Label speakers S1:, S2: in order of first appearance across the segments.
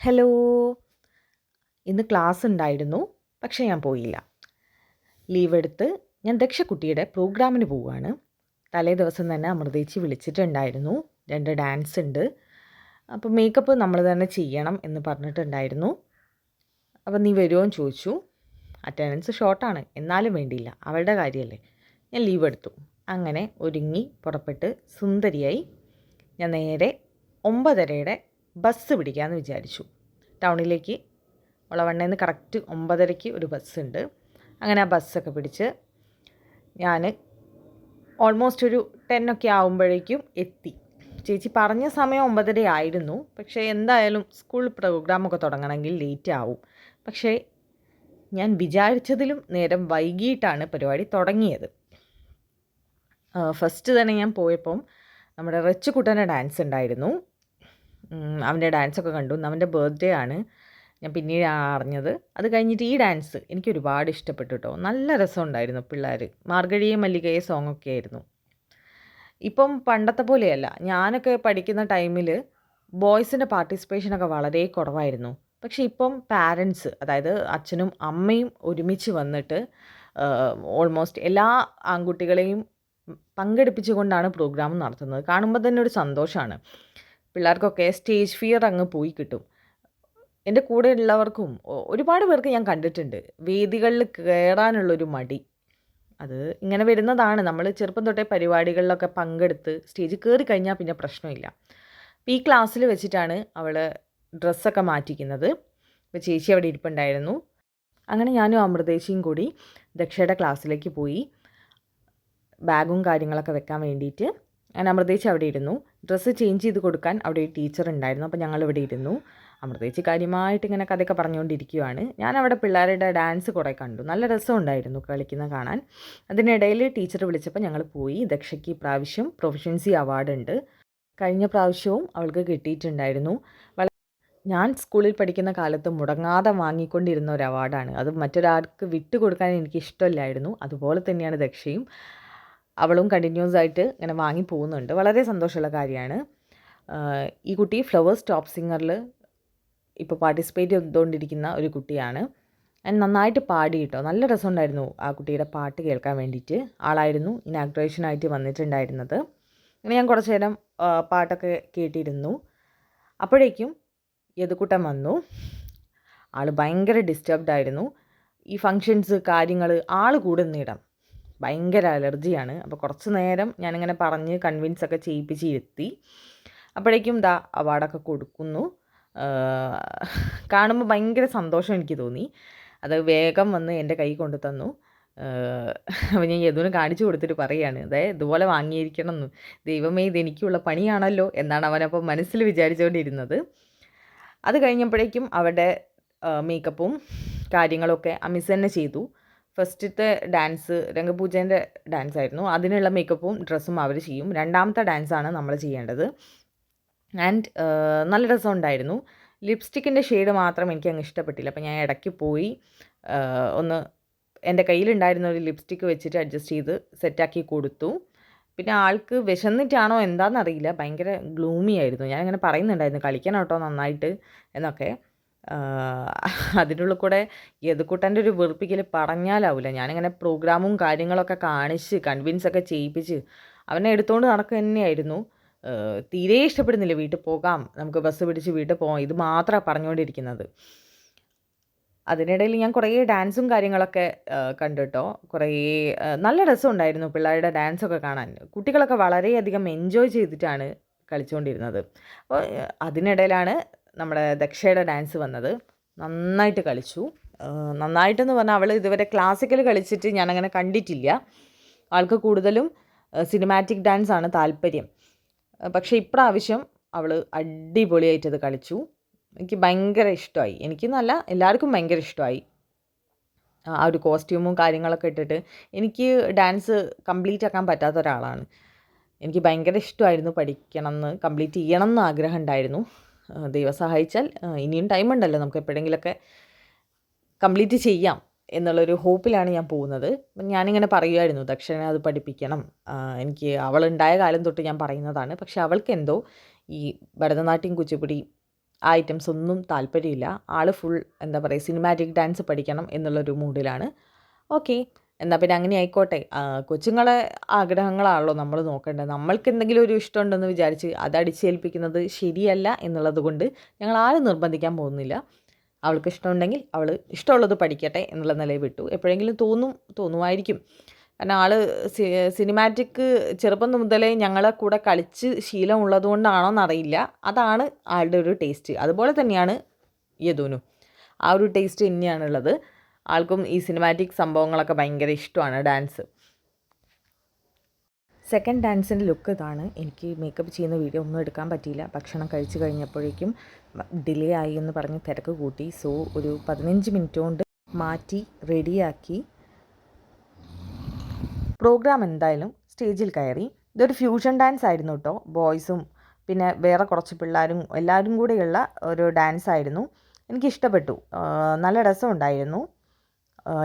S1: Hello. ഇന്ന് class ഉണ്ടായിരുന്നു, പക്ഷേ ഞാൻ പോയില്ല. ലീവ് എടുത്ത് ഞാൻ ദക്ഷക്കുട്ടിയുടെ പ്രോഗ്രാമിന് പോവുകയാണ്. തലേ ദിവസം തന്നെ അമൃതേച്ചി വിളിച്ചിട്ടുണ്ടായിരുന്നു. 2 ഡാൻസ് ഉണ്ട്, അപ്പോൾ മേക്കപ്പ് നമ്മൾ തന്നെ ചെയ്യണം എന്ന് പറഞ്ഞിട്ടുണ്ടായിരുന്നു. അപ്പോൾ നീ വരുമോ എന്ന് ചോദിച്ചു. അറ്റൻഡൻസ് ഷോർട്ടാണ്, എന്നാലും വേണ്ടിയില്ല, അവളുടെ കാര്യമല്ലേ. ഞാൻ ലീവ് എടുത്തു. അങ്ങനെ ഒരുങ്ങി പുറപ്പെട്ട് സുന്ദരിയായി ഞാൻ നേരെ 9:30 ബസ് പിടിക്കാമെന്ന് വിചാരിച്ചു. ടൗണിലേക്ക് ഒളവണ്ണയിൽ നിന്ന് കറക്റ്റ് 9:30 ഒരു ബസ്സുണ്ട്. അങ്ങനെ ആ ബസ്സൊക്കെ പിടിച്ച് ഞാൻ ഓൾമോസ്റ്റ് ഒരു 10 ഒക്കെ ആകുമ്പോഴേക്കും എത്തി. ചേച്ചി പറഞ്ഞ സമയം 9:30 ആയിരുന്നു, പക്ഷേ എന്തായാലും സ്കൂൾ പ്രോഗ്രാമൊക്കെ തുടങ്ങണമെങ്കിൽ ലേറ്റ് ആവും. പക്ഷേ ഞാൻ വിചാരിച്ചതിലും നേരം വൈകിട്ടാണ് പരിപാടി തുടങ്ങിയത്. ഫസ്റ്റ് തന്നെ ഞാൻ പോയപ്പം നമ്മുടെ റച്ചുകുട്ടൻ്റെ ഡാൻസ് ഉണ്ടായിരുന്നു. അവൻ്റെ ഡാൻസൊക്കെ കണ്ടു. അവൻ്റെ ബർത്ത്ഡേ ആണ്, ഞാൻ പിന്നീട് അറിഞ്ഞത്. അത് കഴിഞ്ഞിട്ട് ഈ ഡാൻസ് എനിക്ക് ഒരുപാട് ഇഷ്ടപ്പെട്ടു കേട്ടോ. നല്ല രസമുണ്ടായിരുന്നു. പിള്ളേർ മാർഗഴിയെ മല്ലികയെ സോങ്ങൊക്കെ ആയിരുന്നു. ഇപ്പം പണ്ടത്തെ പോലെയല്ല. ഞാനൊക്കെ പഠിക്കുന്ന ടൈമിൽ ബോയ്സിൻ്റെ പാർട്ടിസിപ്പേഷനൊക്കെ വളരെ കുറവായിരുന്നു. പക്ഷേ ഇപ്പം പാരൻസ്, അതായത് അച്ഛനും അമ്മയും ഒരുമിച്ച് വന്നിട്ട് ഓൾമോസ്റ്റ് എല്ലാ ആൺകുട്ടികളെയും പങ്കെടുപ്പിച്ചുകൊണ്ടാണ് പ്രോഗ്രാം നടത്തുന്നത്. കാണുമ്പോൾ തന്നെ ഒരു സന്തോഷമാണ്. പിള്ളേർക്കൊക്കെ സ്റ്റേജ് ഫിയർ അങ്ങ് പോയി കിട്ടും. എൻ്റെ കൂടെ ഉള്ളവർക്കും ഒരുപാട് പേർക്ക് ഞാൻ കണ്ടിട്ടുണ്ട് വേദികളിൽ കയറാനുള്ളൊരു മടി. അത് ഇങ്ങനെ വരുന്നതാണ്. നമ്മൾ ചെറുപ്പം തൊട്ടേ പരിപാടികളിലൊക്കെ പങ്കെടുത്ത് സ്റ്റേജിൽ കയറി കഴിഞ്ഞാൽ പിന്നെ പ്രശ്നമില്ല. അപ്പോൾ ഈ ക്ലാസ്സിൽ വെച്ചിട്ടാണ് അവൾ ഡ്രസ്സൊക്കെ മാറ്റിക്കുന്നത്. അപ്പോൾ ചേച്ചി അവിടെ ഇരിപ്പുണ്ടായിരുന്നു. അങ്ങനെ ഞാനും അമൃതേച്ചിയും കൂടി ദക്ഷയുടെ ക്ലാസ്സിലേക്ക് പോയി ബാഗും കാര്യങ്ങളൊക്കെ വെക്കാൻ വേണ്ടിയിട്ട്. ഞാൻ അമൃതേച്ചി അവിടെ ഇരുന്നു. ഡ്രസ്സ് ചേഞ്ച് ചെയ്ത് കൊടുക്കാൻ അവിടെ ഒരു ടീച്ചർ ഉണ്ടായിരുന്നു. അപ്പോൾ ഞങ്ങളിവിടെ ഇരുന്നു. അമൃതേച്ചി കാര്യമായിട്ട് ഇങ്ങനെ കഥയൊക്കെ പറഞ്ഞുകൊണ്ടിരിക്കുകയാണ്. ഞാനവിടെ പിള്ളേരുടെ ഡാൻസ് കുറേ കണ്ടു. നല്ല രസമുണ്ടായിരുന്നു കളിക്കുന്ന കാണാൻ. അതിനിടയിൽ ടീച്ചർ വിളിച്ചപ്പോൾ ഞങ്ങൾ പോയി. ദക്ഷയ്ക്ക് പ്രാവശ്യം പ്രൊഫഷൻസി അവാർഡ് ഉണ്ട്. കഴിഞ്ഞ പ്രാവശ്യവും അവൾക്ക് കിട്ടിയിട്ടുണ്ടായിരുന്നു. ഞാൻ സ്കൂളിൽ പഠിക്കുന്ന കാലത്ത് മുടങ്ങാതെ വാങ്ങിക്കൊണ്ടിരുന്ന ഒരു അവാർഡാണ്. അത് മറ്റൊരാൾക്ക് വിട്ടുകൊടുക്കാൻ എനിക്ക് ഇഷ്ടമില്ലായിരുന്നു. അതുപോലെ തന്നെയാണ് ദക്ഷയും. അവളും കണ്ടിന്യൂസ് ആയിട്ട് ഇങ്ങനെ വാങ്ങി പോകുന്നുണ്ട്. വളരെ സന്തോഷമുള്ള കാര്യമാണ്. ഈ കുട്ടി ഫ്ലവേഴ്സ് ടോപ്പ് സിംഗറിൽ ഇപ്പോൾ പാർട്ടിസിപ്പേറ്റ് ചെയ്തുകൊണ്ടിരിക്കുന്ന ഒരു കുട്ടിയാണ്. നന്നായിട്ട് പാടി കേട്ടോ. നല്ല രസമുണ്ടായിരുന്നു ആ കുട്ടിയുടെ പാട്ട് കേൾക്കാൻ വേണ്ടിയിട്ട്. ആളായിരുന്നു ഇനാഗ്രേഷനായിട്ട് വന്നിട്ടുണ്ടായിരുന്നത്. അങ്ങനെ ഞാൻ കുറച്ച് നേരം പാട്ടൊക്കെ കേട്ടിരുന്നു. അപ്പോഴേക്കും യദുക്കുട്ടൻ വന്നു. ആൾ ഭയങ്കര ഡിസ്റ്റർബ്ഡ് ആയിരുന്നു. ഈ ഫങ്ഷൻസ് കാര്യങ്ങൾ ആൾ കൂടുന്നിടം ഭയങ്കര അലർജിയാണ്. അപ്പോൾ കുറച്ച് നേരം ഞാനിങ്ങനെ പറഞ്ഞ് കൺവിൻസൊക്കെ ചെയ്യിപ്പിച്ചിരുത്തി. അപ്പോഴേക്കും അവാർഡൊക്കെ കൊടുക്കുന്നു. കാണുമ്പോൾ ഭയങ്കര സന്തോഷം എനിക്ക് തോന്നി. അത് വേഗം വന്ന് എൻ്റെ കൈ കൊണ്ടു തന്നു. അപ്പോൾ ഞാൻ യദുവിന് കാണിച്ചു കൊടുത്തിട്ട് പറയുകയാണ്, ഇതുപോലെ വാങ്ങിയിരിക്കണം എന്ന്. ദൈവമേ, ഇതെനിക്കുള്ള പണിയാണല്ലോ എന്നാണ് അവനപ്പോൾ മനസ്സിൽ വിചാരിച്ചുകൊണ്ടിരുന്നത്. അത് കഴിഞ്ഞപ്പോഴേക്കും അവരുടെ മേക്കപ്പും കാര്യങ്ങളൊക്കെ അമിസ് തന്നെ ചെയ്തു. ഫസ്റ്റത്തെ ഡാൻസ് രംഗപൂജേൻ്റെ ഡാൻസ് ആയിരുന്നു. അതിനുള്ള മേക്കപ്പും ഡ്രസ്സും അവർ ചെയ്യും. രണ്ടാമത്തെ ഡാൻസാണ് നമ്മൾ ചെയ്യേണ്ടത്. ആൻഡ് നല്ല രസമുണ്ടായിരുന്നു. ലിപ്സ്റ്റിക്കിൻ്റെ ഷെയ്ഡ് മാത്രം എനിക്ക് അങ്ങ് ഇഷ്ടപ്പെട്ടില്ല. അപ്പോൾ ഞാൻ ഇടയ്ക്ക് പോയി ഒന്ന് എൻ്റെ കയ്യിലുണ്ടായിരുന്ന ഒരു ലിപ്സ്റ്റിക്ക് വെച്ചിട്ട് അഡ്ജസ്റ്റ് ചെയ്ത് സെറ്റാക്കി കൊടുത്തു. പിന്നെ ആൾക്ക് വിശന്നിട്ടാണോ എന്താണെന്നറിയില്ല, ഭയങ്കര ഗ്ലൂമി ആയിരുന്നു. ഞാനിങ്ങനെ പറയുന്നുണ്ടായിരുന്നു കളിക്കണം കേട്ടോ നന്നായിട്ട് എന്നൊക്കെ. അതിനുള്ളിൽ കൂടെ യദുക്കുട്ടൻ്റെ ഒരു വെറുപ്പിക്കൽ പറഞ്ഞാലാവില്ല. ഞാനിങ്ങനെ പ്രോഗ്രാമും കാര്യങ്ങളൊക്കെ കാണിച്ച് കൺവിൻസൊക്കെ ചെയ്യിപ്പിച്ച് അവനെ എടുത്തുകൊണ്ട് നടക്കുക തന്നെയായിരുന്നു. തീരെ ഇഷ്ടപ്പെടുന്നില്ല. വീട്ടിൽ പോകാം, നമുക്ക് ബസ് പിടിച്ച് വീട്ടിൽ പോകാം, ഇത് മാത്രമാണ് പറഞ്ഞുകൊണ്ടിരിക്കുന്നത്. അതിനിടയിൽ ഞാൻ കുറേ ഡാൻസും കാര്യങ്ങളൊക്കെ കണ്ടു കേട്ടോ. കുറേ നല്ല രസമുണ്ടായിരുന്നു പിള്ളേരുടെ ഡാൻസൊക്കെ കാണാൻ. കുട്ടികളൊക്കെ വളരെയധികം എൻജോയ് ചെയ്തിട്ടാണ് കളിച്ചുകൊണ്ടിരുന്നത്. അപ്പോൾ അതിനിടയിലാണ് നമ്മുടെ ദക്ഷയുടെ ഡാൻസ് വന്നത്. നന്നായിട്ട് കളിച്ചു. നന്നായിട്ടെന്ന് പറഞ്ഞാൽ അവൾ ഇതുവരെ ക്ലാസിക്കൽ കളിച്ചിട്ട് ഞാനങ്ങനെ കണ്ടിട്ടില്ല. ആൾക്ക് കൂടുതലും സിനിമാറ്റിക് ഡാൻസാണ് താല്പര്യം. പക്ഷേ ഇപ്രാവശ്യം അവൾ അടിപൊളിയായിട്ടത് കളിച്ചു. എനിക്ക് ഭയങ്കര ഇഷ്ടമായി. എനിക്കെന്നല്ല, എല്ലാവർക്കും ഭയങ്കര ഇഷ്ടമായി. ആ ഒരു കോസ്റ്റ്യൂമും കാര്യങ്ങളൊക്കെ ഇട്ടിട്ട് എനിക്ക് ഡാൻസ് കംപ്ലീറ്റ് ആക്കാൻ പറ്റാത്ത ഒരാളാണ്. എനിക്ക് ഭയങ്കര ഇഷ്ടമായിരുന്നു പഠിക്കണം എന്ന്, കംപ്ലീറ്റ് ചെയ്യണം എന്ന് ആഗ്രഹം ഉണ്ടായിരുന്നു. ദൈവം സഹായിച്ചാൽ ഇനിയും ടൈം ഉണ്ടല്ലോ, നമുക്ക് എപ്പോഴെങ്കിലുമൊക്കെ കംപ്ലീറ്റ് ചെയ്യാം എന്നുള്ളൊരു ഹോപ്പിലാണ് ഞാൻ പോകുന്നത്. അപ്പം ഞാനിങ്ങനെ പറയുമായിരുന്നു ദക്ഷനെ അത് പഠിപ്പിക്കണം. എനിക്ക് അവളുണ്ടായ കാലം തൊട്ട് ഞാൻ പറയുന്നതാണ്. പക്ഷെ അവൾക്ക് എന്തോ ഈ ഭരതനാട്യം കുച്ചിപ്പുടി ആ ഐറ്റംസ് ഒന്നും താല്പര്യമില്ല. ആൾ ഫുൾ എന്താ പറയുക സിനിമാറ്റിക് ഡാൻസ് പഠിക്കണം എന്നുള്ളൊരു മൂഡിലാണ്. ഓക്കെ, എന്നാൽ പിന്നെ അങ്ങനെ ആയിക്കോട്ടെ. കൊച്ചുങ്ങളെ ആഗ്രഹങ്ങളാണല്ലോ നമ്മൾ നോക്കേണ്ടത്. നമ്മൾക്ക് എന്തെങ്കിലും ഒരു ഇഷ്ടമുണ്ടെന്ന് വിചാരിച്ച് അത് അടിച്ചേൽപ്പിക്കുന്നത് ശരിയല്ല എന്നുള്ളത് കൊണ്ട് ഞങ്ങൾ ആരും നിർബന്ധിക്കാൻ പോകുന്നില്ല. അവൾക്ക് ഇഷ്ടമുണ്ടെങ്കിൽ അവൾ ഇഷ്ടമുള്ളത് പഠിക്കട്ടെ എന്നുള്ള നിലയിൽ വിട്ടു. എപ്പോഴെങ്കിലും തോന്നുമായിരിക്കും. കാരണം ആൾ സിനിമാറ്റിക് ചെറുപ്പം മുതലേ ഞങ്ങളെ കൂടെ കളിച്ച് ശീലമുള്ളത് കൊണ്ടാണോ എന്നറിയില്ല. അതാണ് ആളുടെ ഒരു ടേസ്റ്റ്. അതുപോലെ തന്നെയാണ് യദുനും ആ ഒരു ടേസ്റ്റ് തന്നെയാണുള്ളത്. ആൾക്കും ഈ സിനിമാറ്റിക് സംഭവങ്ങളൊക്കെ ഭയങ്കര ഇഷ്ടമാണ്, ഡാൻസ്. സെക്കൻഡ് ഡാൻസിൻ്റെ ലുക്ക് ഇതാണ്. എനിക്ക് മേക്കപ്പ് ചെയ്യുന്ന വീഡിയോ ഒന്നും എടുക്കാൻ പറ്റിയില്ല. ഭക്ഷണം കഴിച്ച് കഴിഞ്ഞപ്പോഴേക്കും ഡിലേ ആയി എന്ന് പറഞ്ഞ് തിരക്ക് കൂട്ടി. സോ ഒരു 15 മിനിറ്റ് കൊണ്ട് മാറ്റി റെഡിയാക്കി പ്രോഗ്രാം എന്തായാലും സ്റ്റേജിൽ കയറി. ഇതൊരു ഫ്യൂഷൻ ഡാൻസ് ആയിരുന്നു കേട്ടോ. ബോയ്സും പിന്നെ വേറെ കുറച്ച് പിള്ളേരും എല്ലാവരും കൂടെയുള്ള ഒരു ഡാൻസ് ആയിരുന്നു. എനിക്കിഷ്ടപ്പെട്ടു, നല്ല രസമുണ്ടായിരുന്നു.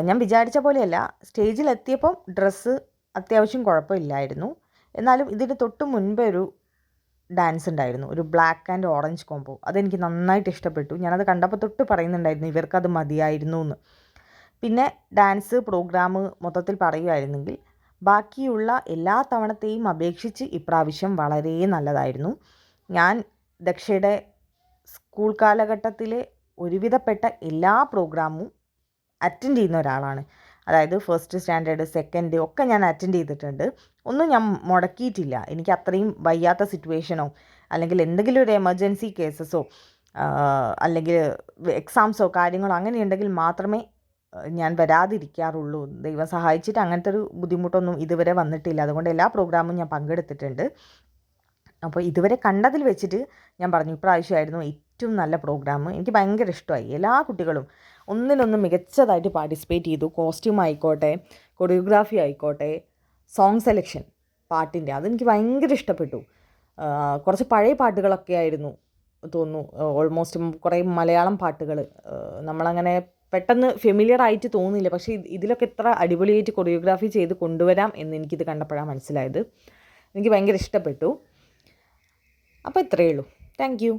S1: ഞാൻ വിചാരിച്ച പോലെയല്ല. സ്റ്റേജിലെത്തിയപ്പം ഡ്രസ്സ് അത്യാവശ്യം കുഴപ്പമില്ലായിരുന്നു. എന്നാലും ഇതിന് തൊട്ട് മുൻപേ ഒരു ഡാൻസ് ഉണ്ടായിരുന്നു, ഒരു ബ്ലാക്ക് ആൻഡ് ഓറഞ്ച് കോംബോ. അതെനിക്ക് നന്നായിട്ട് ഇഷ്ടപ്പെട്ടു. ഞാനത് കണ്ടപ്പോൾ തൊട്ട് പറയുന്നുണ്ടായിരുന്നു ഇവർക്കത് മതിയായിരുന്നു എന്ന്. പിന്നെ ഡാൻസ് പ്രോഗ്രാം മൊത്തത്തിൽ പറയുമായിരുന്നെങ്കിൽ ബാക്കിയുള്ള എല്ലാ തവണത്തെയും അപേക്ഷിച്ച് ഇപ്രാവശ്യം വളരെ നല്ലതായിരുന്നു. ഞാൻ ദക്ഷയുടെ സ്കൂൾ കാലഘട്ടത്തിലെ ഒരുവിധപ്പെട്ട എല്ലാ പ്രോഗ്രാമും അറ്റൻഡ് ചെയ്യുന്ന ഒരാളാണ്. അതായത് ഫസ്റ്റ് സ്റ്റാൻഡേർഡ്, സെക്കൻഡ് ഒക്കെ ഞാൻ അറ്റൻഡ് ചെയ്തിട്ടുണ്ട്. ഒന്നും ഞാൻ മുടക്കിയിട്ടില്ല. എനിക്ക് അത്രയും വയ്യാത്ത സിറ്റുവേഷനോ അല്ലെങ്കിൽ എന്തെങ്കിലും ഒരു എമർജൻസി കേസസോ അല്ലെങ്കിൽ എക്സാംസോ കാര്യങ്ങളോ അങ്ങനെ ഉണ്ടെങ്കിൽ മാത്രമേ ഞാൻ വരാതിരിക്കാറുള്ളൂ. ദൈവം സഹായിച്ചിട്ട് അങ്ങനത്തെ ഒരു ബുദ്ധിമുട്ടൊന്നും ഇതുവരെ വന്നിട്ടില്ല. അതുകൊണ്ട് എല്ലാ പ്രോഗ്രാമും ഞാൻ പങ്കെടുത്തിട്ടുണ്ട്. അപ്പോൾ ഇതുവരെ കണ്ടതിൽ വെച്ചിട്ട് ഞാൻ പറഞ്ഞു ഇപ്രാവശ്യമായിരുന്നു ഏറ്റവും നല്ല പ്രോഗ്രാം. എനിക്ക് ഭയങ്കര ഇഷ്ടമായി. എല്ലാ കുട്ടികളും ഒന്നിനൊന്ന് മികച്ചതായിട്ട് പാർട്ടിസിപ്പേറ്റ് ചെയ്തു. കോസ്റ്റ്യൂം ആയിക്കോട്ടെ, കൊറിയോഗ്രാഫി ആയിക്കോട്ടെ, സോങ് സെലക്ഷൻ പാട്ടിൻ്റെ അതെനിക്ക് ഭയങ്കര ഇഷ്ടപ്പെട്ടു. കുറച്ച് പഴയ പാട്ടുകളൊക്കെ ആയിരുന്നു തോന്നുന്നു. ഓൾമോസ്റ്റ് കുറേ മലയാളം പാട്ടുകൾ നമ്മളങ്ങനെ പെട്ടെന്ന് ഫെമിലിയർ ആയിട്ട് തോന്നില്ല. പക്ഷേ ഇതിലൊക്കെ എത്ര അടിപൊളിയായിട്ട് കൊറിയോഗ്രാഫി ചെയ്ത് കൊണ്ടുവരാം എന്ന് എനിക്കിത് കണ്ടപ്പോഴാണ് മനസ്സിലായത്. എനിക്ക് ഭയങ്കര ഇഷ്ടപ്പെട്ടു. അപ്പോൾ ഇത്രയേ ഉള്ളൂ. Thank you.